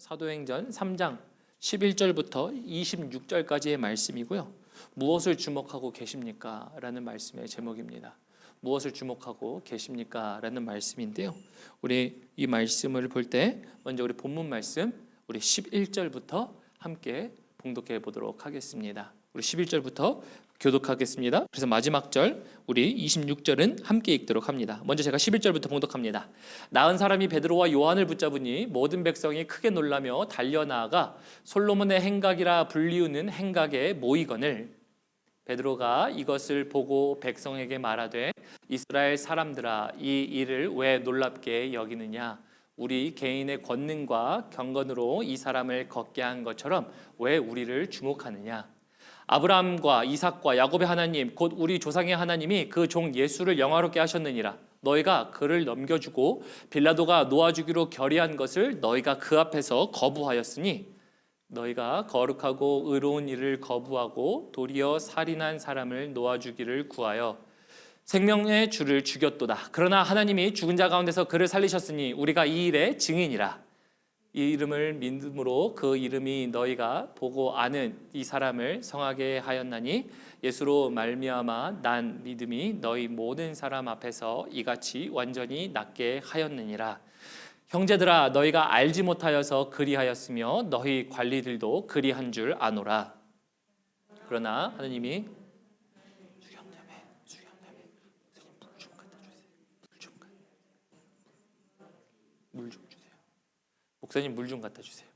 사도행전 3장 11절부터 26절까지의 말씀이고요. 무엇을 주목하고 계십니까? 라는 말씀의 제목입니다. 무엇을 주목하고 계십니까? 라는 말씀인데요. 우리 이 말씀을 볼 때 먼저 우리 본문 말씀 우리 11절부터 함께 봉독해 보도록 하겠습니다. 우리 11절부터 교독하겠습니다. 그래서 마지막 절 우리 26절은 함께 읽도록 합니다. 먼저 제가 11절부터 봉독합니다. 나은 사람이 베드로와 요한을 붙잡으니 모든 백성이 크게 놀라며 달려나아가 솔로몬의 행각이라 불리우는 행각에 모이거늘 베드로가 이것을 보고 백성에게 말하되 이스라엘 사람들아 이 일을 왜 놀랍게 여기느냐 우리 개인의 권능과 경건으로 이 사람을 걷게 한 것처럼 왜 우리를 주목하느냐 아브라함과 이삭과 야곱의 하나님 곧 우리 조상의 하나님이 그 종 예수를 영화롭게 하셨느니라 너희가 그를 넘겨주고 빌라도가 놓아주기로 결의한 것을 너희가 그 앞에서 거부하였으니 너희가 거룩하고 의로운 일을 거부하고 도리어 살인한 사람을 놓아주기를 구하여 생명의 주를 죽였도다. 그러나 하나님이 죽은 자 가운데서 그를 살리셨으니 우리가 이 일의 증인이라. 이 이름을 믿음으로 그 이름이 너희가 보고 아는 이 사람을 성하게 하였나니 예수로 말미암아 난 믿음이 너희 모든 사람 앞에서 이같이 완전히 낫게 하였느니라. 형제들아 너희가 알지 못하여서 그리하였으며 너희 관리들도 그리한 줄 아노라. 그러나 하나님이 목사님 물 좀 갖다 주세요.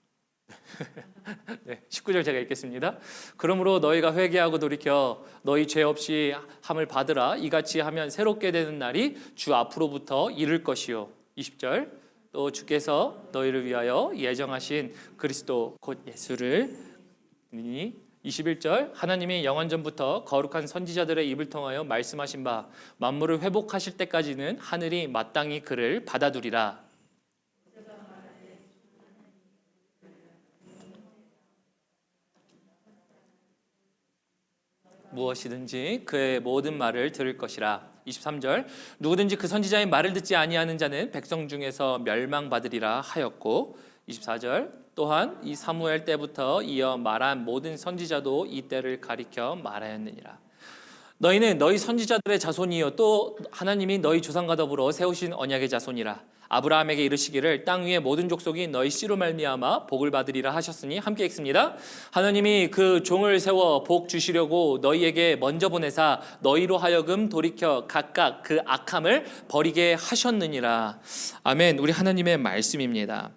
네, 19절 제가 읽겠습니다. 그러므로 너희가 회개하고 돌이켜 너희 죄 없이 함을 받으라. 이같이 하면 새롭게 되는 날이 주 앞으로부터 이를 것이요. 20절 또 주께서 너희를 위하여 예정하신 그리스도 곧 예수를 21절 하나님이 영원전부터 거룩한 선지자들의 입을 통하여 말씀하신 바 만물을 회복하실 때까지는 하늘이 마땅히 그를 받아두리라. 무엇이든지 그의 모든 말을 들을 것이라. 23절 누구든지 그 선지자의 말을 듣지 아니하는 자는 백성 중에서 멸망받으리라 하였고 24절 또한 이 사무엘 때부터 이어 말한 모든 선지자도 이 때를 가리켜 말하였느니라. 너희는 너희 선지자들의 자손이요 또 하나님이 너희 조상과 더불어 세우신 언약의 자손이라. 아브라함에게 이르시기를 땅 위의 모든 족속이 너희 씨로 말미암아 복을 받으리라 하셨으니 함께 읽습니다. 하나님이 그 종을 세워 복 주시려고 너희에게 먼저 보내사 너희로 하여금 돌이켜 각각 그 악함을 버리게 하셨느니라. 아멘. 우리 하나님의 말씀입니다.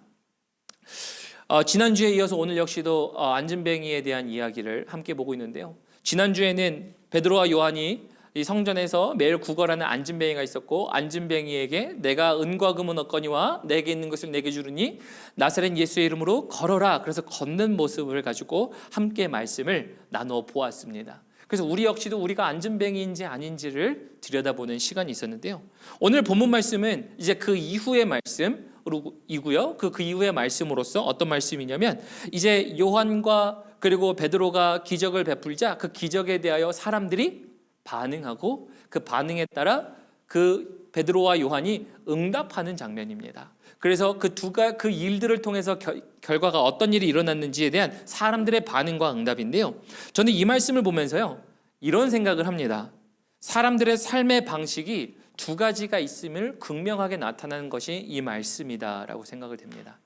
지난주에 이어서 오늘 역시도 안진뱅이에 대한 이야기를 함께 보고 있는데요. 지난주에는 베드로와 요한이 이 성전에서 매일 구걸하는 안진뱅이가 있었고 안진뱅이에게 내가 은과 금은 얻거니와 내게 있는 것을 내게 주르니 나사렛 예수의 이름으로 걸어라. 그래서 걷는 모습을 가지고 함께 말씀을 나누어 보았습니다. 그래서 우리 역시도 우리가 안진뱅이인지 아닌지를 들여다보는 시간이 있었는데요. 오늘 본문 말씀은 이제 그 이후의 말씀이고요. 그 이후의 말씀으로서 어떤 말씀이냐면 이제 요한과 그리고 베드로가 기적을 베풀자 그 기적에 대하여 사람들이 반응하고 그 반응에 따라 그 베드로와 요한이 응답하는 장면입니다. 그래서 그 일들을 통해서 결과가 어떤 일이 일어났는지에 대한 사람들의 반응과 응답인데요. 저는 이 말씀을 보면서요 이런 생각을 합니다. 사람들의 삶의 방식이 두 가지가 있음을 극명하게 나타나는 것이 이 말씀이다라고 생각을 됩니다.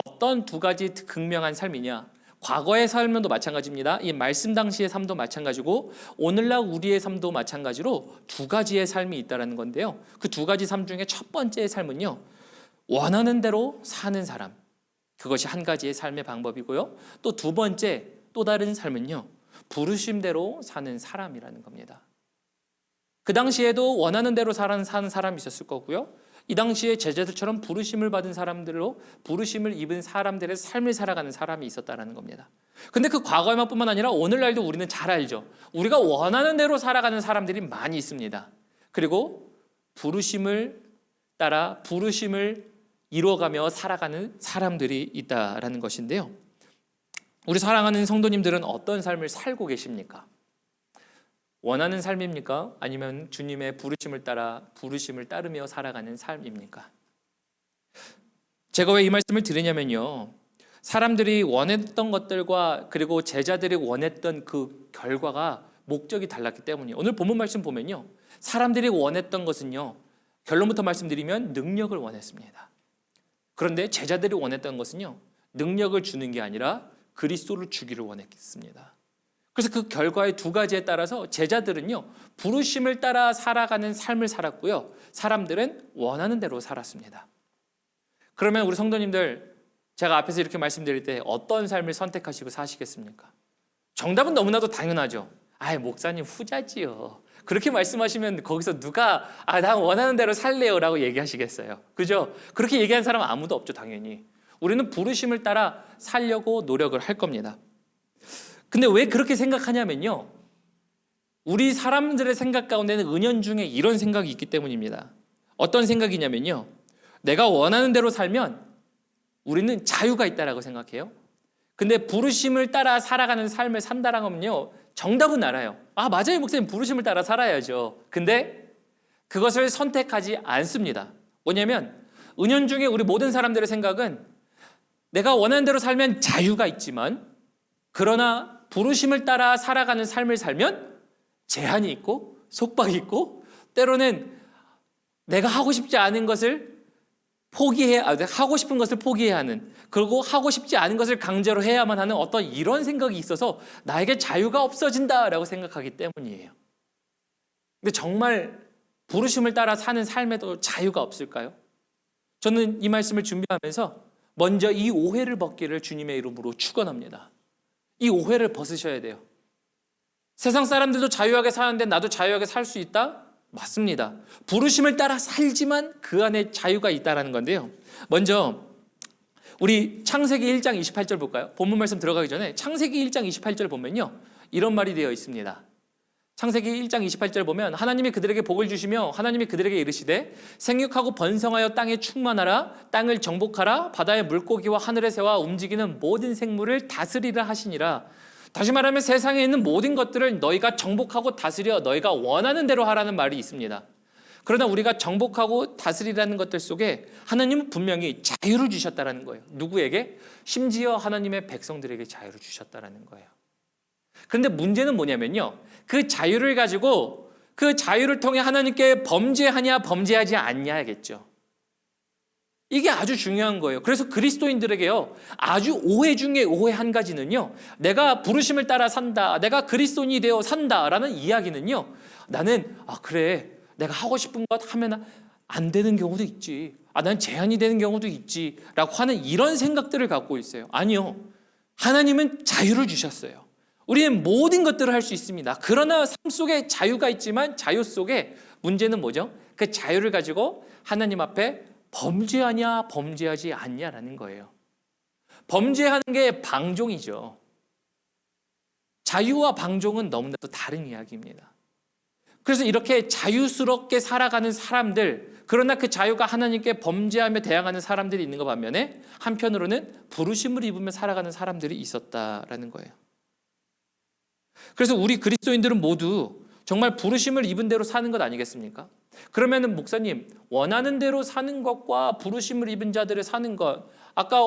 어떤 두 가지 극명한 삶이냐? 과거의 삶도 마찬가지입니다. 이 말씀 당시의 삶도 마찬가지고 오늘날 우리의 삶도 마찬가지로 두 가지의 삶이 있다는 건데요. 그 두 가지 삶 중에 첫 번째의 삶은요. 원하는 대로 사는 사람. 그것이 한 가지의 삶의 방법이고요. 또 두 번째 또 다른 삶은요. 부르심대로 사는 사람이라는 겁니다. 그 당시에도 원하는 대로 사는 사람이 있었을 거고요. 이 당시에 제자들처럼 부르심을 받은 사람들로 부르심을 입은 사람들의 삶을 살아가는 사람이 있었다는 겁니다. 근데 그 과거에만 뿐만 아니라 오늘날도 우리는 잘 알죠. 우리가 원하는 대로 살아가는 사람들이 많이 있습니다. 그리고 부르심을 따라 부르심을 이루어가며 살아가는 사람들이 있다라는 것인데요. 우리 사랑하는 성도님들은 어떤 삶을 살고 계십니까? 원하는 삶입니까? 아니면 주님의 부르심을 따르며 살아가는 삶입니까? 제가 왜 이 말씀을 드리냐면요. 사람들이 원했던 것들과 그리고 제자들이 원했던 그 결과가 목적이 달랐기 때문이에요. 오늘 본문 말씀 보면요, 사람들이 원했던 것은요, 결론부터 말씀드리면 능력을 원했습니다. 그런데 제자들이 원했던 것은요, 능력을 주는 게 아니라 그리스도를 주기를 원했습니다. 그래서 그 결과의 두 가지에 따라서 제자들은요, 부르심을 따라 살아가는 삶을 살았고요, 사람들은 원하는 대로 살았습니다. 그러면 우리 성도님들, 제가 앞에서 이렇게 말씀드릴 때 어떤 삶을 선택하시고 사시겠습니까? 정답은 너무나도 당연하죠. 목사님 후자지요. 그렇게 말씀하시면 거기서 누가 난 원하는 대로 살래요 라고 얘기하시겠어요? 그죠? 그렇게 얘기하는 사람은 아무도 없죠, 당연히. 우리는 부르심을 따라 살려고 노력을 할 겁니다. 근데 왜 그렇게 생각하냐면요, 우리 사람들의 생각 가운데는 은연중에 이런 생각이 있기 때문입니다. 어떤 생각이냐면요, 내가 원하는 대로 살면 우리는 자유가 있다라고 생각해요. 근데 부르심을 따라 살아가는 삶을 산다라고 하면요, 정답은 알아요. 맞아요, 목사님, 부르심을 따라 살아야죠. 근데 그것을 선택하지 않습니다. 뭐냐면 은연중에 우리 모든 사람들의 생각은 내가 원하는 대로 살면 자유가 있지만, 그러나 부르심을 따라 살아가는 삶을 살면 제한이 있고 속박이 있고, 때로는 내가 하고 싶지 않은 것을 하고 싶은 것을 포기해야 하는, 그리고 하고 싶지 않은 것을 강제로 해야만 하는 어떤 이런 생각이 있어서 나에게 자유가 없어진다라고 생각하기 때문이에요. 근데 정말 부르심을 따라 사는 삶에도 자유가 없을까요? 저는 이 말씀을 준비하면서 먼저 이 오해를 벗기를 주님의 이름으로 축원합니다. 이 오해를 벗으셔야 돼요. 세상 사람들도 자유하게 사는데 나도 자유하게 살 수 있다? 맞습니다. 부르심을 따라 살지만 그 안에 자유가 있다는 건데요. 먼저 우리 창세기 1장 28절 볼까요? 본문 말씀 들어가기 전에 창세기 1장 28절 보면요, 이런 말이 되어 있습니다. 창세기 1장 28절 보면 하나님이 그들에게 복을 주시며 하나님이 그들에게 이르시되 생육하고 번성하여 땅에 충만하라, 땅을 정복하라, 바다의 물고기와 하늘의 새와 움직이는 모든 생물을 다스리라 하시니라. 다시 말하면 세상에 있는 모든 것들을 너희가 정복하고 다스려 너희가 원하는 대로 하라는 말이 있습니다. 그러나 우리가 정복하고 다스리라는 것들 속에 하나님은 분명히 자유를 주셨다는 거예요. 누구에게? 심지어 하나님의 백성들에게 자유를 주셨다는 거예요. 그런데 문제는 뭐냐면요, 그 자유를 가지고 그 자유를 통해 하나님께 범죄하냐 범죄하지 않냐겠죠. 이게 아주 중요한 거예요. 그래서 그리스도인들에게요, 아주 오해 중에 오해 한 가지는요, 내가 부르심을 따라 산다, 내가 그리스도인이 되어 산다라는 이야기는요, 나는 그래, 내가 하고 싶은 것 하면 안 되는 경우도 있지, 난 제한이 되는 경우도 있지 라고 하는 이런 생각들을 갖고 있어요. 아니요, 하나님은 자유를 주셨어요. 우리는 모든 것들을 할 수 있습니다. 그러나 삶 속에 자유가 있지만 자유 속에 문제는 뭐죠? 그 자유를 가지고 하나님 앞에 범죄하냐 범죄하지 않냐라는 거예요. 범죄하는 게 방종이죠. 자유와 방종은 너무나도 다른 이야기입니다. 그래서 이렇게 자유스럽게 살아가는 사람들, 그러나 그 자유가 하나님께 범죄하며 대항하는 사람들이 있는 것 반면에 한편으로는 부르심을 입으며 살아가는 사람들이 있었다라는 거예요. 그래서 우리 그리스도인들은 모두 정말 부르심을 입은 대로 사는 것 아니겠습니까? 그러면은 목사님, 원하는 대로 사는 것과 부르심을 입은 자들의 사는 것, 아까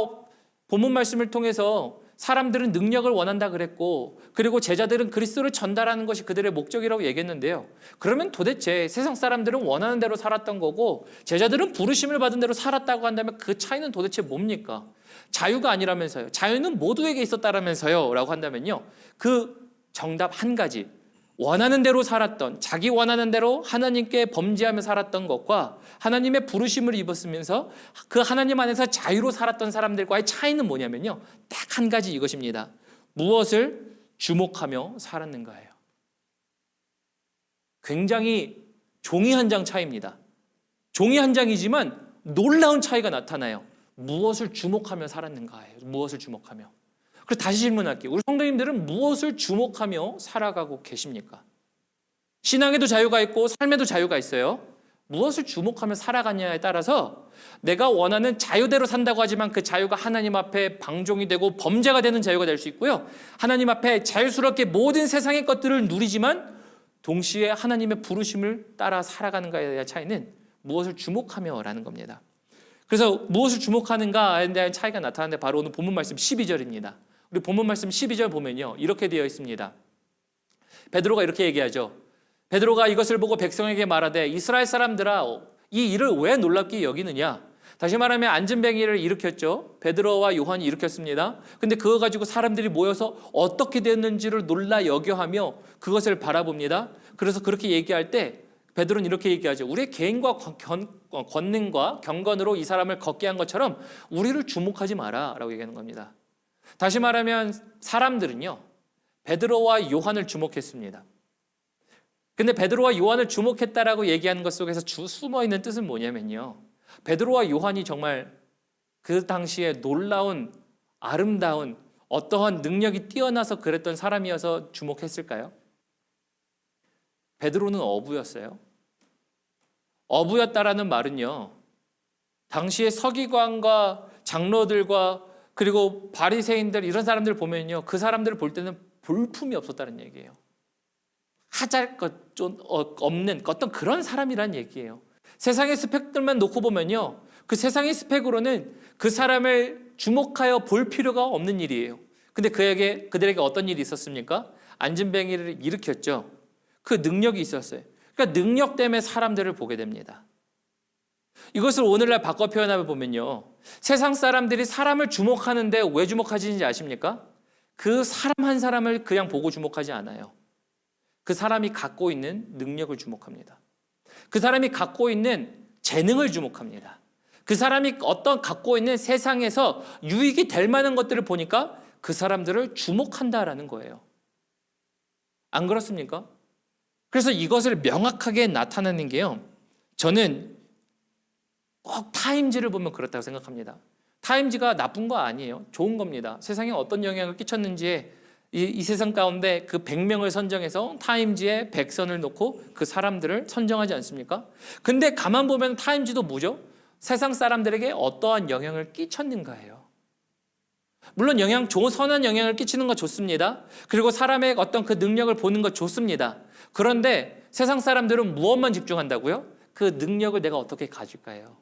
본문 말씀을 통해서 사람들은 능력을 원한다 그랬고, 그리고 제자들은 그리스도를 전달하는 것이 그들의 목적이라고 얘기했는데요. 그러면 도대체 세상 사람들은 원하는 대로 살았던 거고 제자들은 부르심을 받은 대로 살았다고 한다면 그 차이는 도대체 뭡니까? 자유가 아니라면서요, 자유는 모두에게 있었다라면서요 라고 한다면요, 그 정답 한 가지, 원하는 대로 살았던, 자기 원하는 대로 하나님께 범죄하며 살았던 것과 하나님의 부르심을 입었으면서 그 하나님 안에서 자유로 살았던 사람들과의 차이는 뭐냐면요, 딱 한 가지 이것입니다. 무엇을 주목하며 살았는가예요. 굉장히 종이 한 장 차이입니다. 종이 한 장이지만 놀라운 차이가 나타나요. 무엇을 주목하며 살았는가예요. 무엇을 주목하며. 그래서 다시 질문할게요. 우리 성도님들은 무엇을 주목하며 살아가고 계십니까? 신앙에도 자유가 있고 삶에도 자유가 있어요. 무엇을 주목하며 살아가냐에 따라서 내가 원하는 자유대로 산다고 하지만 그 자유가 하나님 앞에 방종이 되고 범죄가 되는 자유가 될 수 있고요, 하나님 앞에 자유스럽게 모든 세상의 것들을 누리지만 동시에 하나님의 부르심을 따라 살아가는가에 대한 차이는 무엇을 주목하며 라는 겁니다. 그래서 무엇을 주목하는가에 대한 차이가 나타나는데 바로 오늘 본문 말씀 12절입니다. 우리 본문 말씀 12절 보면요, 이렇게 되어 있습니다. 베드로가 이렇게 얘기하죠. 베드로가 이것을 보고 백성에게 말하되 이스라엘 사람들아, 이 일을 왜 놀랍게 여기느냐. 다시 말하면 안진뱅이를 일으켰죠. 베드로와 요한이 일으켰습니다. 근데 그거 가지고 사람들이 모여서 어떻게 됐는지를 놀라 여겨하며 그것을 바라봅니다. 그래서 그렇게 얘기할 때 베드로는 이렇게 얘기하죠. 우리의 개인과 권능과 경건으로 이 사람을 걷게 한 것처럼 우리를 주목하지 마라 라고 얘기하는 겁니다. 다시 말하면 사람들은요, 베드로와 요한을 주목했습니다. 근데 베드로와 요한을 주목했다라고 얘기하는 것 속에서 숨어있는 뜻은 뭐냐면요, 베드로와 요한이 정말 그 당시에 놀라운 아름다운 어떠한 능력이 뛰어나서 그랬던 사람이어서 주목했을까요? 베드로는 어부였어요. 어부였다라는 말은요, 당시에 서기관과 장로들과 그리고 바리새인들 이런 사람들 보면요, 그 사람들을 볼 때는 볼품이 없었다는 얘기예요. 하잘 것 좀 없는 어떤 그런 사람이란 얘기예요. 세상의 스펙들만 놓고 보면요, 그 세상의 스펙으로는 그 사람을 주목하여 볼 필요가 없는 일이에요. 근데 그들에게 어떤 일이 있었습니까? 안진뱅이를 일으켰죠. 그 능력이 있었어요. 그러니까 능력 때문에 사람들을 보게 됩니다. 이것을 오늘날 바꿔 표현하면 보면요, 세상 사람들이 사람을 주목하는데 왜 주목하시는지 아십니까? 그 사람 한 사람을 그냥 보고 주목하지 않아요. 그 사람이 갖고 있는 능력을 주목합니다. 그 사람이 갖고 있는 재능을 주목합니다. 그 사람이 갖고 있는 세상에서 유익이 될 만한 것들을 보니까 그 사람들을 주목한다라는 거예요. 안 그렇습니까? 그래서 이것을 명확하게 나타내는 게요, 저는 꼭 타임지를 보면 그렇다고 생각합니다. 타임지가 나쁜 거 아니에요. 좋은 겁니다. 세상에 어떤 영향을 끼쳤는지에 이 세상 가운데 그 100명을 선정해서 타임지에 100선을 놓고 그 사람들을 선정하지 않습니까? 근데 가만 보면 타임지도 뭐죠? 세상 사람들에게 어떠한 영향을 끼쳤는가예요. 물론 좋은 선한 영향을 끼치는 거 좋습니다. 그리고 사람의 어떤 그 능력을 보는 거 좋습니다. 그런데 세상 사람들은 무엇만 집중한다고요? 그 능력을 내가 어떻게 가질까요?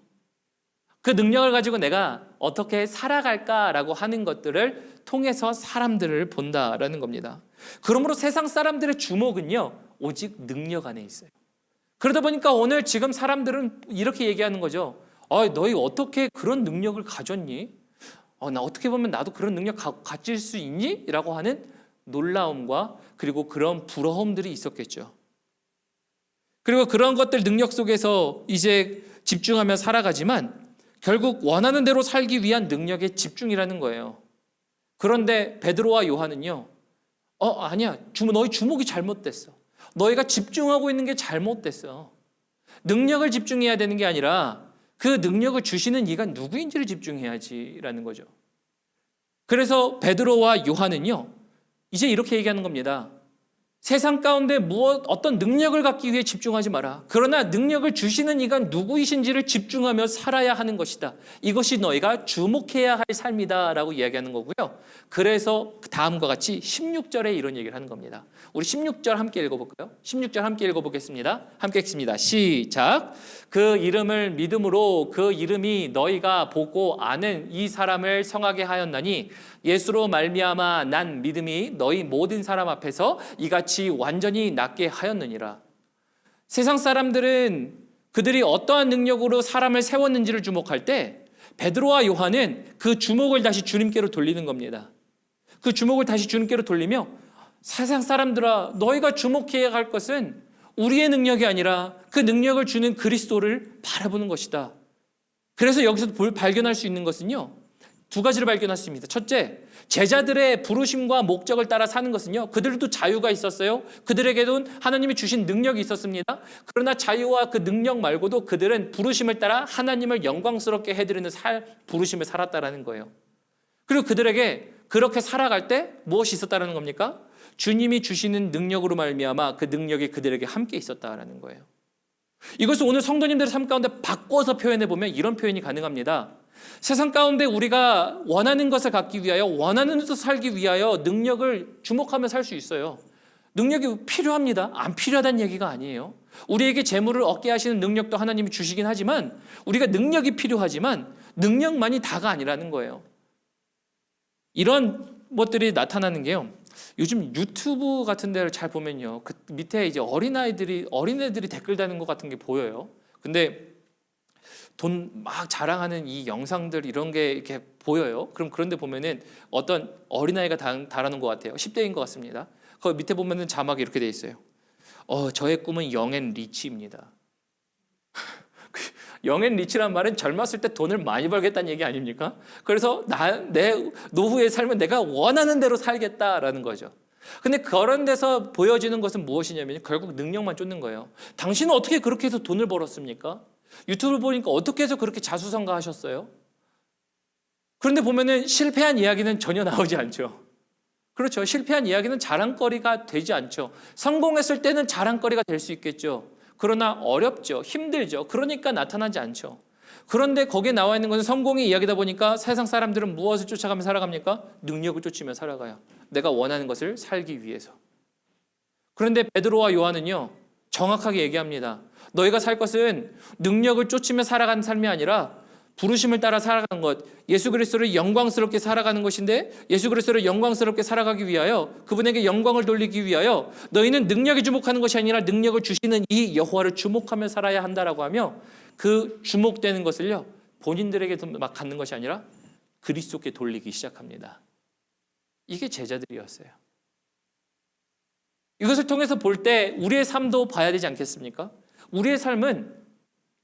그 능력을 가지고 내가 어떻게 살아갈까라고 하는 것들을 통해서 사람들을 본다라는 겁니다. 그러므로 세상 사람들의 주목은요, 오직 능력 안에 있어요. 그러다 보니까 오늘 지금 사람들은 이렇게 얘기하는 거죠. 너희 어떻게 그런 능력을 가졌니? 나 어떻게 보면 나도 그런 능력 가질 수 있니? 라고 하는 놀라움과 그리고 그런 부러움들이 있었겠죠. 그리고 그런 것들 능력 속에서 이제 집중하며 살아가지만 결국 원하는 대로 살기 위한 능력에 집중이라는 거예요. 그런데 베드로와 요한은요, 아니야, 너희 주목이 잘못됐어. 너희가 집중하고 있는 게 잘못됐어. 능력을 집중해야 되는 게 아니라 그 능력을 주시는 이가 누구인지를 집중해야지라는 거죠. 그래서 베드로와 요한은요, 이제 이렇게 얘기하는 겁니다. 세상 가운데 어떤 능력을 갖기 위해 집중하지 마라. 그러나 능력을 주시는 이가 누구이신지를 집중하며 살아야 하는 것이다. 이것이 너희가 주목해야 할 삶이다 라고 이야기하는 거고요. 그래서 다음과 같이 16절에 이런 얘기를 하는 겁니다. 우리 16절 함께 읽어볼까요? 16절 함께 읽어보겠습니다. 함께 읽습니다. 시작. 그 이름을 믿음으로 그 이름이 너희가 보고 아는 이 사람을 성하게 하였나니 예수로 말미암아 난 믿음이 너희 모든 사람 앞에서 이같이 완전히 낫게 하였느니라. 세상 사람들은 그들이 어떠한 능력으로 사람을 세웠는지를 주목할 때 베드로와 요한은 그 주목을 다시 주님께로 돌리는 겁니다. 그 주목을 다시 주님께로 돌리며 세상 사람들아, 너희가 주목해야 할 것은 우리의 능력이 아니라 그 능력을 주는 그리스도를 바라보는 것이다. 그래서 여기서 발견할 수 있는 것은요, 두 가지를 발견할 수 있습니다. 첫째, 제자들의 부르심과 목적을 따라 사는 것은요, 그들도 자유가 있었어요. 그들에게도 하나님이 주신 능력이 있었습니다. 그러나 자유와 그 능력 말고도 그들은 부르심을 따라 하나님을 영광스럽게 해드리는 부르심을 살았다라는 거예요. 그리고 그들에게 그렇게 살아갈 때 무엇이 있었다는 겁니까? 주님이 주시는 능력으로 말미암아 그 능력이 그들에게 함께 있었다라는 거예요. 이것을 오늘 성도님들의 삶 가운데 바꿔서 표현해 보면 이런 표현이 가능합니다. 세상 가운데 우리가 원하는 것을 갖기 위하여, 원하는 것을 살기 위하여 능력을 주목하며 살 수 있어요. 능력이 필요합니다. 안 필요하다는 얘기가 아니에요. 우리에게 재물을 얻게 하시는 능력도 하나님이 주시긴 하지만 우리가 능력이 필요하지만 능력만이 다가 아니라는 거예요. 이런 것들이 나타나는 게요. 요즘 유튜브 같은 데를 잘 보면요. 그 밑에 이제 어린애들이 댓글 다는 것 같은 게 보여요. 근데 돈 막 자랑하는 이 영상들 이런 게 이렇게 보여요. 그럼 그런데 보면은 어떤 어린아이가 달아놓은 것 같아요. 10대인 것 같습니다. 그 밑에 보면은 자막이 이렇게 돼 있어요. 저의 꿈은 영앤리치입니다. 영앤리치란 말은 젊었을 때 돈을 많이 벌겠다는 얘기 아닙니까? 그래서 내 노후의 삶은 내가 원하는 대로 살겠다라는 거죠. 근데 그런 데서 보여지는 것은 무엇이냐면 결국 능력만 쫓는 거예요. 당신은 어떻게 그렇게 해서 돈을 벌었습니까? 유튜브를 보니까 어떻게 해서 그렇게 자수성가하셨어요? 그런데 보면은 실패한 이야기는 전혀 나오지 않죠. 그렇죠. 실패한 이야기는 자랑거리가 되지 않죠. 성공했을 때는 자랑거리가 될 수 있겠죠. 그러나 어렵죠. 힘들죠. 그러니까 나타나지 않죠. 그런데 거기에 나와 있는 것은 성공의 이야기다 보니까 세상 사람들은 무엇을 쫓아가며 살아갑니까? 능력을 쫓으며 살아가요. 내가 원하는 것을 살기 위해서. 그런데 베드로와 요한은요, 정확하게 얘기합니다. 너희가 살 것은 능력을 쫓으며 살아가는 삶이 아니라 부르심을 따라 살아가는 것, 예수 그리스도를 영광스럽게 살아가는 것인데 예수 그리스도를 영광스럽게 살아가기 위하여 그분에게 영광을 돌리기 위하여 너희는 능력에 주목하는 것이 아니라 능력을 주시는 이 여호와를 주목하며 살아야 한다라고 하며 그 주목되는 것을요 본인들에게 막 갖는 것이 아니라 그리스도께 돌리기 시작합니다. 이게 제자들이었어요. 이것을 통해서 볼 때 우리의 삶도 봐야 되지 않겠습니까? 우리의 삶은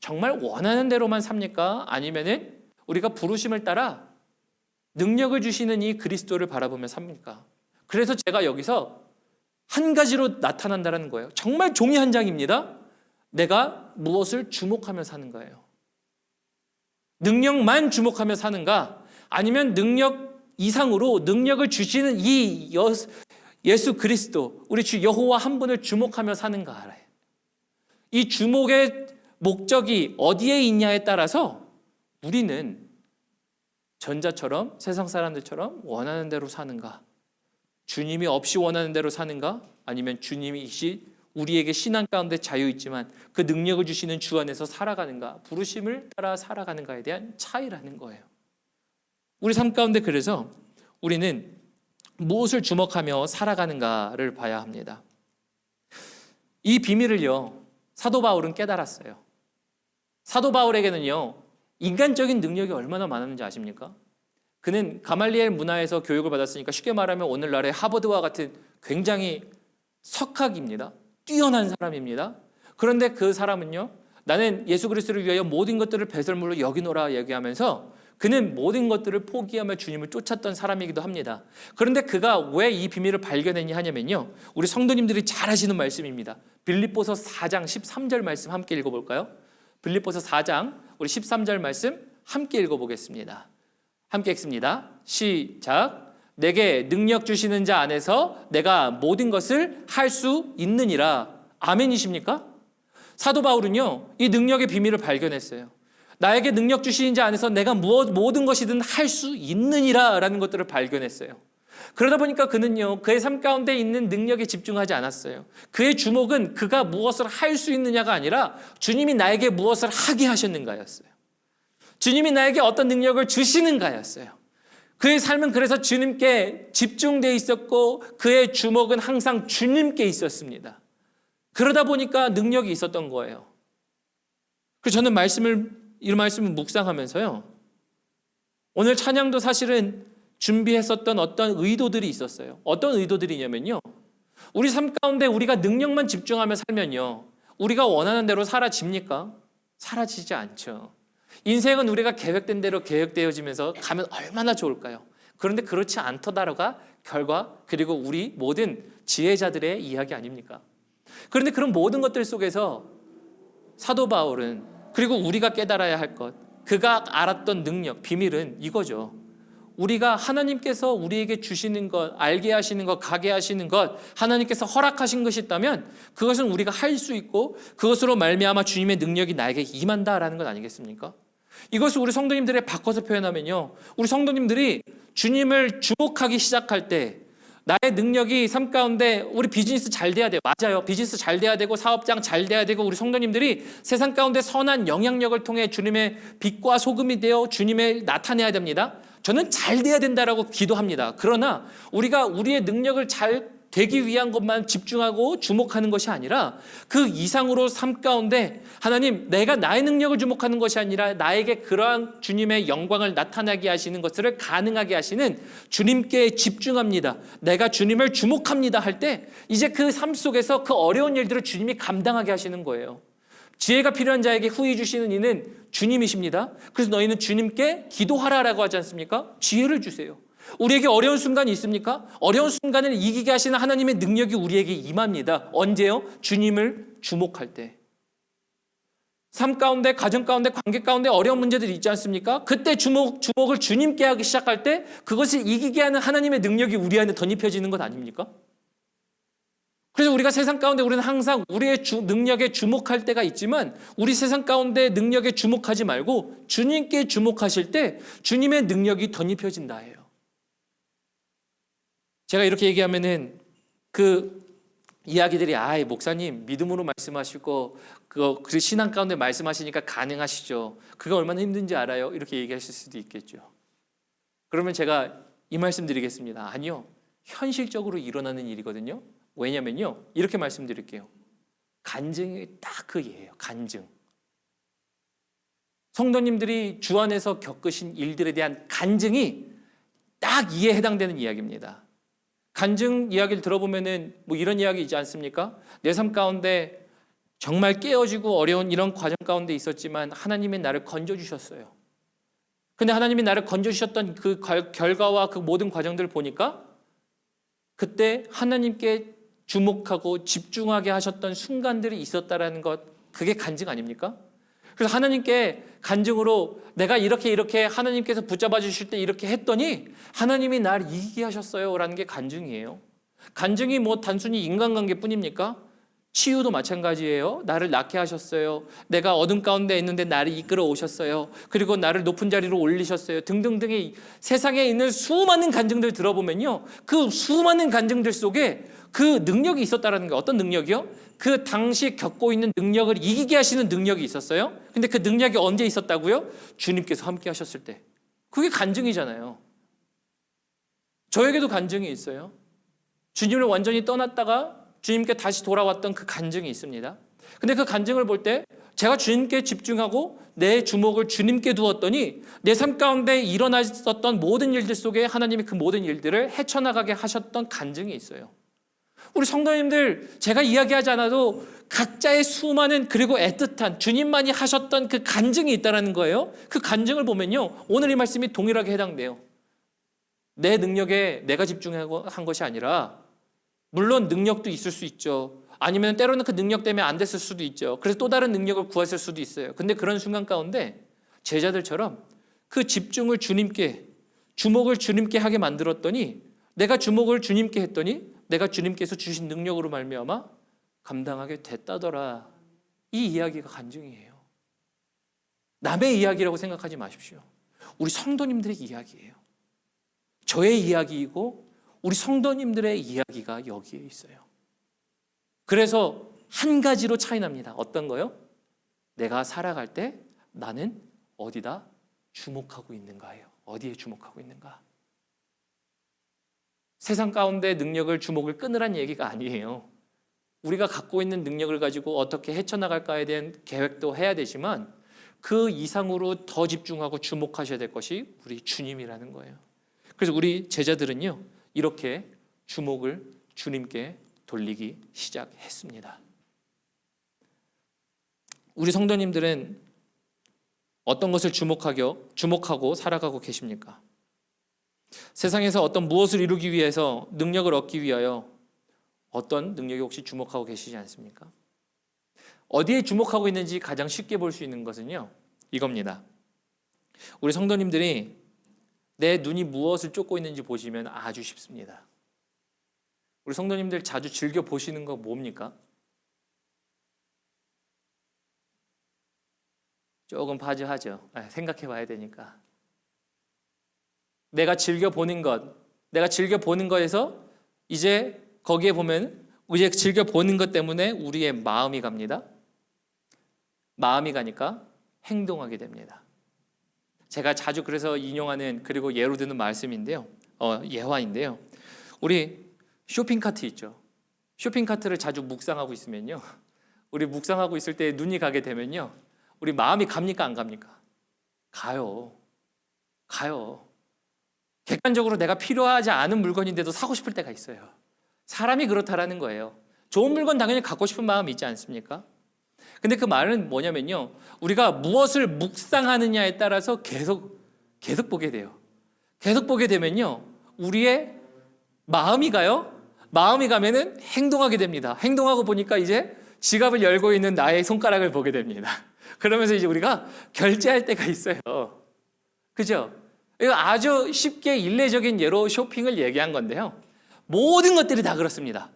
정말 원하는 대로만 삽니까? 아니면은 우리가 부르심을 따라 능력을 주시는 이 그리스도를 바라보며 삽니까? 그래서 제가 여기서 한 가지로 나타난다는 거예요. 정말 종이 한 장입니다. 내가 무엇을 주목하며 사는 거예요. 능력만 주목하며 사는가? 아니면 능력 이상으로 능력을 주시는 이 예수 그리스도, 우리 주 여호와 한 분을 주목하며 사는가 알아요. 이 주목의 목적이 어디에 있냐에 따라서 우리는 전자처럼 세상 사람들처럼 원하는 대로 사는가, 주님이 없이 원하는 대로 사는가, 아니면 주님이 우리에게 신앙 가운데 자유 있지만 그 능력을 주시는 주 안에서 살아가는가, 부르심을 따라 살아가는가에 대한 차이라는 거예요. 우리 삶 가운데 그래서 우리는 무엇을 주목하며 살아가는가를 봐야 합니다. 이 비밀을요 사도 바울은 깨달았어요. 사도 바울에게는요 인간적인 능력이 얼마나 많았는지 아십니까? 그는 가말리엘 문화에서 교육을 받았으니까 쉽게 말하면 오늘날의 하버드와 같은 굉장히 석학입니다. 뛰어난 사람입니다. 그런데 그 사람은요 나는 예수 그리스도를 위하여 모든 것들을 배설물로 여기노라 얘기하면서 그는 모든 것들을 포기하며 주님을 쫓았던 사람이기도 합니다. 그런데 그가 왜 이 비밀을 발견했냐 하냐면요 우리 성도님들이 잘 아시는 말씀입니다. 빌립보서 4장 13절 말씀 함께 읽어볼까요? 빌립보서 4장 우리 13절 말씀 함께 읽어보겠습니다. 함께 읽습니다. 시작. 내게 능력 주시는 자 안에서 내가 모든 것을 할 수 있느니라. 아멘이십니까? 사도 바울은요 이 능력의 비밀을 발견했어요. 나에게 능력 주시는 자 안에서 내가 모든 것이든 할 수 있느니라 라는 것들을 발견했어요. 그러다 보니까 그는요 그의 삶 가운데 있는 능력에 집중하지 않았어요. 그의 주목은 그가 무엇을 할 수 있느냐가 아니라 주님이 나에게 무엇을 하게 하셨는가였어요. 주님이 나에게 어떤 능력을 주시는가였어요. 그의 삶은 그래서 주님께 집중되어 있었고 그의 주목은 항상 주님께 있었습니다. 그러다 보니까 능력이 있었던 거예요. 그래서 저는 이 말씀을 묵상하면서요 오늘 찬양도 사실은 준비했었던 어떤 의도들이 있었어요. 어떤 의도들이냐면요 우리 삶 가운데 우리가 능력만 집중하며 살면요 우리가 원하는 대로 사라집니까? 사라지지 않죠. 인생은 우리가 계획된 대로 계획되어지면서 가면 얼마나 좋을까요? 그런데 그렇지 않더라가 결과 그리고 우리 모든 지혜자들의 이야기 아닙니까? 그런데 그런 모든 것들 속에서 사도 바울은 그리고 우리가 깨달아야 할 것, 그가 알았던 능력, 비밀은 이거죠. 우리가 하나님께서 우리에게 주시는 것, 알게 하시는 것, 가게 하시는 것, 하나님께서 허락하신 것이 있다면 그것은 우리가 할 수 있고 그것으로 말미암아 주님의 능력이 나에게 임한다라는 것 아니겠습니까? 이것을 우리 성도님들의 바꿔서 표현하면요 우리 성도님들이 주님을 주목하기 시작할 때 나의 능력이 삶 가운데 우리 비즈니스 잘 돼야 돼요. 맞아요. 비즈니스 잘 돼야 되고 사업장 잘 돼야 되고 우리 성도님들이 세상 가운데 선한 영향력을 통해 주님의 빛과 소금이 되어 주님을 나타내야 됩니다. 저는 잘 돼야 된다라고 기도합니다. 그러나 우리가 우리의 능력을 잘 되기 위한 것만 집중하고 주목하는 것이 아니라 그 이상으로 삶 가운데 하나님, 내가 나의 능력을 주목하는 것이 아니라 나에게 그러한 주님의 영광을 나타나게 하시는 것을 가능하게 하시는 주님께 집중합니다. 내가 주님을 주목합니다 할 때 이제 그 삶 속에서 그 어려운 일들을 주님이 감당하게 하시는 거예요. 지혜가 필요한 자에게 후히 주시는 이는 주님이십니다. 그래서 너희는 주님께 기도하라라고 하지 않습니까? 지혜를 주세요. 우리에게 어려운 순간이 있습니까? 어려운 순간을 이기게 하시는 하나님의 능력이 우리에게 임합니다. 언제요? 주님을 주목할 때. 삶 가운데, 가정 가운데, 관계 가운데 어려운 문제들이 있지 않습니까? 그때 주목을 주님께 하기 시작할 때 그것을 이기게 하는 하나님의 능력이 우리 안에 덧입혀지는 것 아닙니까? 그래서 우리가 세상 가운데 우리는 항상 우리의 능력에 주목할 때가 있지만 우리 세상 가운데 능력에 주목하지 말고 주님께 주목하실 때 주님의 능력이 덧입혀진다 해요. 제가 이렇게 얘기하면은 그 이야기들이 목사님 믿음으로 말씀하시고 그 신앙 가운데 말씀하시니까 가능하시죠. 그거 얼마나 힘든지 알아요. 이렇게 얘기하실 수도 있겠죠. 그러면 제가 이 말씀 드리겠습니다. 아니요. 현실적으로 일어나는 일이거든요. 왜냐면요. 이렇게 말씀드릴게요. 간증이 딱 그 예예요. 간증. 성도님들이 주 안에서 겪으신 일들에 대한 간증이 딱 이에 해당되는 이야기입니다. 간증 이야기를 들어보면은 뭐 이런 이야기 있지 않습니까? 내 삶 가운데 정말 깨어지고 어려운 이런 과정 가운데 있었지만 하나님이 나를 건져주셨어요. 근데 하나님이 나를 건져주셨던 그 결과와 그 모든 과정들을 보니까 그때 하나님께 주목하고 집중하게 하셨던 순간들이 있었다라는 것, 그게 간증 아닙니까? 그래서 하나님께 간증으로 내가 이렇게 하나님께서 붙잡아 주실 때 이렇게 했더니 하나님이 날 이기게 하셨어요 라는 게 간증이에요. 간증이 뭐 단순히 인간관계뿐입니까? 치유도 마찬가지예요. 나를 낳게 하셨어요. 내가 어둠 가운데 있는데 나를 이끌어 오셨어요. 그리고 나를 높은 자리로 올리셨어요. 등등등의 세상에 있는 수많은 간증들 들어보면요. 그 수많은 간증들 속에 그 능력이 있었다라는 게 어떤 능력이요? 그 당시 겪고 있는 능력을 이기게 하시는 능력이 있었어요. 근데 그 능력이 언제 있었다고요? 주님께서 함께 하셨을 때. 그게 간증이잖아요. 저에게도 간증이 있어요. 주님을 완전히 떠났다가 주님께 다시 돌아왔던 그 간증이 있습니다. 근데 그 간증을 볼 때 제가 주님께 집중하고 내 주목을 주님께 두었더니 내 삶 가운데 일어났었던 모든 일들 속에 하나님이 그 모든 일들을 헤쳐나가게 하셨던 간증이 있어요. 우리 성도님들, 제가 이야기하지 않아도 각자의 수많은 그리고 애틋한 주님만이 하셨던 그 간증이 있다는 거예요. 그 간증을 보면요, 오늘 이 말씀이 동일하게 해당돼요. 내 능력에 내가 집중한 것이 아니라, 물론 능력도 있을 수 있죠. 아니면 때로는 그 능력 때문에 안 됐을 수도 있죠. 그래서 또 다른 능력을 구했을 수도 있어요. 근데 그런 순간 가운데 제자들처럼 그 집중을 주님께, 주목을 주님께 하게 만들었더니, 내가 주목을 주님께 했더니 내가 주님께서 주신 능력으로 말미암아 감당하게 됐다더라. 이 이야기가 간증이에요. 남의 이야기라고 생각하지 마십시오. 우리 성도님들의 이야기예요. 저의 이야기이고 우리 성도님들의 이야기가 여기에 있어요. 그래서 한 가지로 차이 납니다. 어떤 거요? 내가 살아갈 때 나는 어디다 주목하고 있는가예요. 어디에 주목하고 있는가? 세상 가운데 능력을, 주목을 끊으란 얘기가 아니에요. 우리가 갖고 있는 능력을 가지고 어떻게 헤쳐나갈까에 대한 계획도 해야 되지만 그 이상으로 더 집중하고 주목하셔야 될 것이 우리 주님이라는 거예요. 그래서 우리 제자들은요, 이렇게 주목을 주님께 돌리기 시작했습니다. 우리 성도님들은 어떤 것을 주목하고 살아가고 계십니까? 세상에서 어떤 무엇을 이루기 위해서, 능력을 얻기 위하여 어떤 능력이 혹시 주목하고 계시지 않습니까? 어디에 주목하고 있는지 가장 쉽게 볼 수 있는 것은요, 이겁니다. 우리 성도님들이 내 눈이 무엇을 쫓고 있는지 보시면 아주 쉽습니다. 우리 성도님들 자주 즐겨 보시는 거 뭡니까? 조금 파즈하죠. 생각해 봐야 되니까. 내가 즐겨 보는 것, 내가 즐겨 보는 것에서 이제 거기에 보면 이제 즐겨 보는 것 때문에 우리의 마음이 갑니다. 마음이 가니까 행동하게 됩니다. 제가 자주 그래서 인용하는 그리고 예로 드는 말씀인데요. 예화인데요. 우리 쇼핑카트 있죠. 쇼핑카트를 자주 묵상하고 있으면요. 우리 묵상하고 있을 때 눈이 가게 되면요. 우리 마음이 갑니까 안 갑니까? 가요. 객관적으로 내가 필요하지 않은 물건인데도 사고 싶을 때가 있어요. 사람이 그렇다라는 거예요. 좋은 물건 당연히 갖고 싶은 마음이 있지 않습니까? 근데 그 말은 뭐냐면요. 우리가 무엇을 묵상하느냐에 따라서 계속 보게 돼요. 계속 보게 되면요. 우리의 마음이 가요. 마음이 가면은 행동하게 됩니다. 행동하고 보니까 이제 지갑을 열고 있는 나의 손가락을 보게 됩니다. 그러면서 이제 우리가 결제할 때가 있어요. 그죠? 이거 아주 쉽게 일례적인 예로 쇼핑을 얘기한 건데요. 모든 것들이 다 그렇습니다.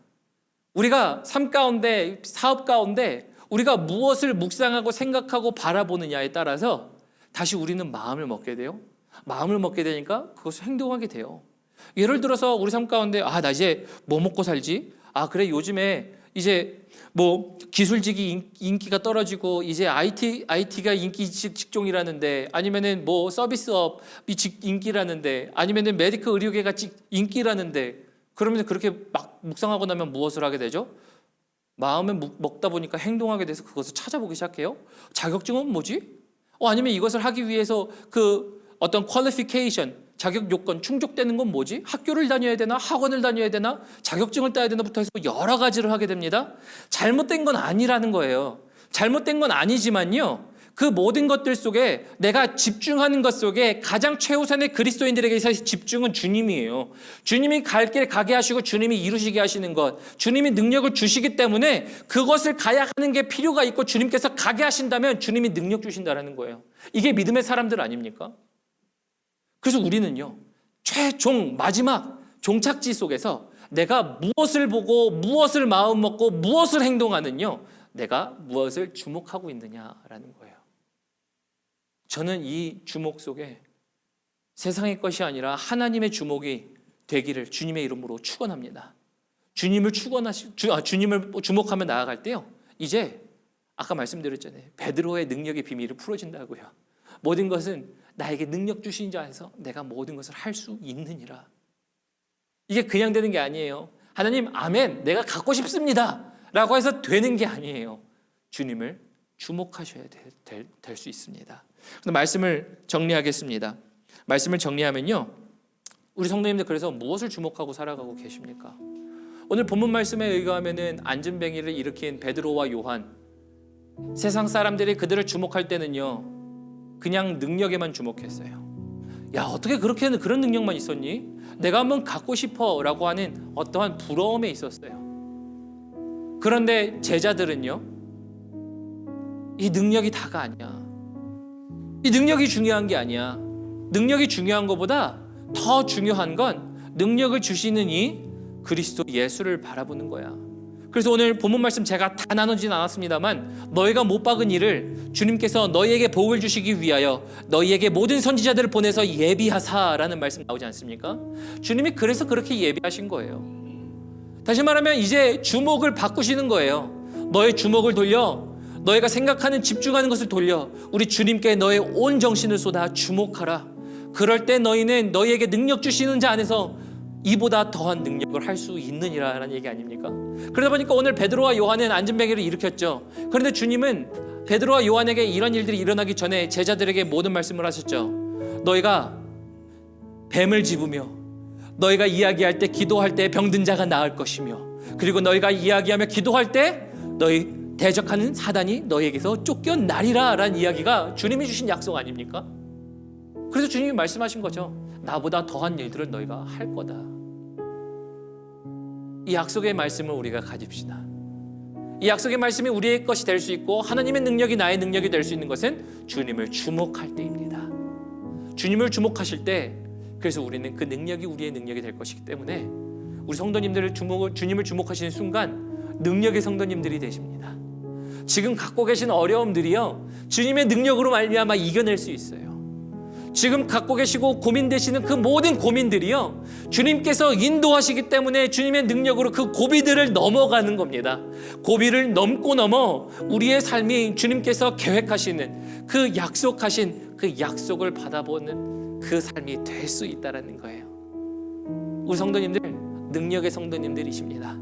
우리가 삶 가운데, 사업 가운데 우리가 무엇을 묵상하고 생각하고 바라보느냐에 따라서 다시 우리는 마음을 먹게 돼요. 마음을 먹게 되니까 그것을 행동하게 돼요. 예를 들어서 우리 삶 가운데 나 이제 뭐 먹고 살지? 그래 요즘에 이제 뭐 기술직이 인기가 떨어지고 이제 IT가 인기 직종이라는데, 아니면은 뭐 서비스업이 인기라는데, 아니면은 메디컬 의료계가 인기라는데, 그러면 그렇게 막 묵상하고 나면 무엇을 하게 되죠? 마음에 먹다 보니까 행동하게 돼서 그것을 찾아보기 시작해요. 자격증은 뭐지? 아니면 이것을 하기 위해서 그 어떤 퀄리피케이션, 자격 요건 충족되는 건 뭐지? 학교를 다녀야 되나? 학원을 다녀야 되나? 자격증을 따야 되나부터 해서 여러 가지를 하게 됩니다. 잘못된 건 아니라는 거예요. 잘못된 건 아니지만요. 그 모든 것들 속에 내가 집중하는 것 속에 가장 최우선의 그리스도인들에게 있어서 집중은 주님이에요. 주님이 갈 길 가게 하시고 주님이 이루시게 하시는 것, 주님이 능력을 주시기 때문에 그것을 가야 하는 게 필요가 있고, 주님께서 가게 하신다면 주님이 능력 주신다는 거예요. 이게 믿음의 사람들 아닙니까? 그래서 우리는요, 최종 마지막 종착지 속에서 내가 무엇을 보고 무엇을 마음 먹고 무엇을 행동하는요, 내가 무엇을 주목하고 있느냐라는 거예요. 저는 이 주목 속에 세상의 것이 아니라 하나님의 주목이 되기를 주님의 이름으로 축원합니다. 주님을 주목하며 나아갈 때요, 이제 아까 말씀드렸잖아요. 베드로의 능력의 비밀이 풀어진다고요. 모든 것은 나에게 능력 주신 자 안에서 내가 모든 것을 할 수 있느니라. 이게 그냥 되는 게 아니에요. 하나님 아멘, 내가 갖고 싶습니다 라고 해서 되는 게 아니에요. 주님을 주목하셔야 될 수 있습니다. 말씀을 정리하겠습니다. 말씀을 정리하면요, 우리 성도님들 그래서 무엇을 주목하고 살아가고 계십니까? 오늘 본문 말씀에 의하면은 안진뱅이를 일으킨 베드로와 요한, 세상 사람들이 그들을 주목할 때는요, 그냥 능력에만 주목했어요. 야, 어떻게 그렇게는 그런 능력만 있었니? 내가 한번 갖고 싶어 라고 하는 어떠한 부러움에 있었어요. 그런데 제자들은요, 이 능력이 다가 아니야. 이 능력이 중요한 게 아니야. 능력이 중요한 것보다 더 중요한 건 능력을 주시는 이 그리스도 예수를 바라보는 거야. 그래서 오늘 본문 말씀 제가 다 나누진 않았습니다만, 너희가 못 박은 일을 주님께서 너희에게 복을 주시기 위하여 너희에게 모든 선지자들을 보내서 예비하사라는 말씀 나오지 않습니까? 주님이 그래서 그렇게 예비하신 거예요. 다시 말하면 이제 주목을 바꾸시는 거예요. 너의 주목을 돌려, 너희가 생각하는 집중하는 것을 돌려 우리 주님께 너의 온 정신을 쏟아 주목하라. 그럴 때 너희는 너희에게 능력 주시는 자 안에서 이보다 더한 능력을 할 수 있느니라라는 얘기 아닙니까? 그러다 보니까 오늘 베드로와 요한은 안진뱅이를 일으켰죠. 그런데 주님은 베드로와 요한에게 이런 일들이 일어나기 전에 제자들에게 모든 말씀을 하셨죠. 너희가 뱀을 집으며, 너희가 이야기할 때 기도할 때 병든 자가 나을 것이며, 그리고 너희가 이야기하며 기도할 때 너희 대적하는 사단이 너희에게서 쫓겨나리라 라는 이야기가 주님이 주신 약속 아닙니까? 그래서 주님이 말씀하신 거죠. 나보다 더한 일들을 너희가 할 거다. 이 약속의 말씀을 우리가 가집시다. 이 약속의 말씀이 우리의 것이 될 수 있고, 하나님의 능력이 나의 능력이 될 수 있는 것은 주님을 주목할 때입니다. 주님을 주목하실 때, 그래서 우리는 그 능력이 우리의 능력이 될 것이기 때문에 우리 성도님들을 주님을 주목하시는 순간 능력의 성도님들이 되십니다. 지금 갖고 계신 어려움들이요, 주님의 능력으로 말미암아 이겨낼 수 있어요. 지금 갖고 계시고 고민되시는 그 모든 고민들이요, 주님께서 인도하시기 때문에 주님의 능력으로 그 고비들을 넘어가는 겁니다. 고비를 넘고 넘어 우리의 삶이 주님께서 계획하시는 그 약속하신 그 약속을 받아보는 그 삶이 될 수 있다는 거예요. 우리 성도님들 능력의 성도님들이십니다.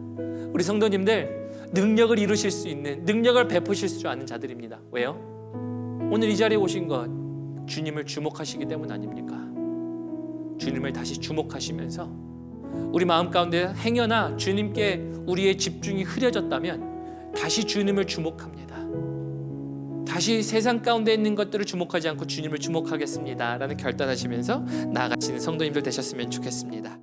우리 성도님들 능력을 이루실 수 있는, 능력을 베푸실 줄 아는 자들입니다. 왜요? 오늘 이 자리에 오신 것 주님을 주목하시기 때문 아닙니까? 주님을 다시 주목하시면서 우리 마음 가운데 행여나 주님께 우리의 집중이 흐려졌다면 다시 주님을 주목합니다. 다시 세상 가운데 있는 것들을 주목하지 않고 주님을 주목하겠습니다 라는 결단하시면서 나아가시는 성도님들 되셨으면 좋겠습니다.